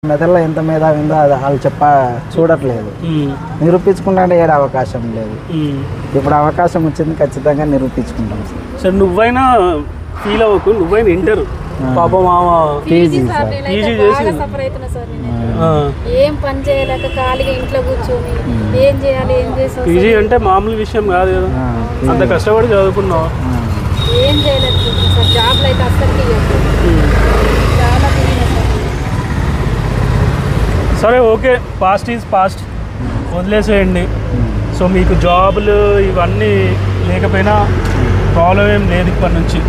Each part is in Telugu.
మెదడులో ఎంత మేధావి ఉందో అది వాళ్ళు చూడట్లేదు. నిరూపించుకుంటే ఏడు అవకాశం లేదు. ఇప్పుడు అవకాశం వచ్చింది, ఖచ్చితంగా నిరూపించుకుంటాం సార్. సార్ నువ్వైనా ఫీల్ అవ్వకు, నువ్వైనా ఇంటర్ పాపం పీజీ చేసి ఏం పని చేయలేక ఖాళీగా ఇంట్లో కూర్చొని ఏం చేయాలి ఏం చేసి పీజీ అంటే మామూలు విషయం కాదు కదా, అంత కష్టపడి చదువుకున్నావు. ఏం చేయలేదు సార్, జాబ్లు అయితే అస్సలు చాలా సరే ఓకే, పాస్ట్ ఈజ్ పాస్ట్, వదిలేసేయండి. సో మీకు జాబులు ఇవన్నీ లేకపోయినా ప్రాబ్లం ఏం లేదు. ఇప్పటి నుంచి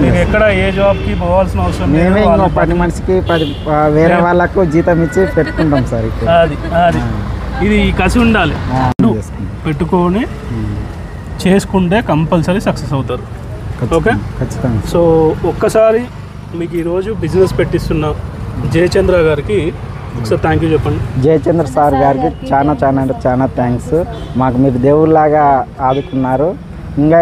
మీరు ఎక్కడ ఏ జాబ్కి పోవాల్సిన అవసరం లేదు. 10 మనిషికి 10 వేరే వాళ్ళకు జీతం ఇచ్చి పెట్టుకుంటాం సార్. అది ఇది కసి ఉండాలి, పెట్టుకొని చేసుకుంటే కంపల్సరీ సక్సెస్ అవుతారు. ఓకే, ఖచ్చితంగా. సో ఒక్కసారి మీకు ఈరోజు బిజినెస్ పెట్టిస్తున్న జయచంద్ర గారికి ఒకసారి థ్యాంక్ యూ చెప్పండి. జయచంద్ర సార్ గారికి చాలా చాలా అంటే చాలా థ్యాంక్స్. మాకు మీరు దేవుళ్ళలాగా ఆదుకున్నారు. ఇంకా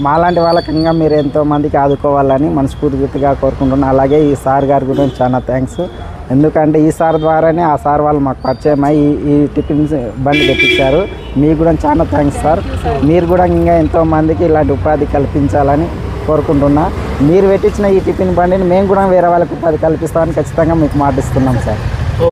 మాలాంటి వాళ్ళకి ఇంకా మీరు ఎంతోమందికి ఆదుకోవాలని మనస్ఫూర్తిగా కోరుకుంటున్నాను. అలాగే ఈ సార్ గారి గురించి చాలా థ్యాంక్స్. ఎందుకంటే ఈ సార్ ద్వారానే ఆ సార్ వాళ్ళు మాకు పరిచయం అయ్యి ఈ టిఫిన్ బండి తెప్పించారు. మీకు కూడా చాలా థ్యాంక్స్ సార్. మీరు కూడా ఇంకా ఎంతోమందికి ఇలాంటి ఉపాధి కల్పించాలని కోరుకుంటున్నా. మీరు పెట్టించిన ఈ టిఫిన్ బండిని మేము కూడా వేరే వాళ్ళకి ఉపాధి కల్పిస్తామని ఖచ్చితంగా మీకు మాటిస్తున్నాం సార్.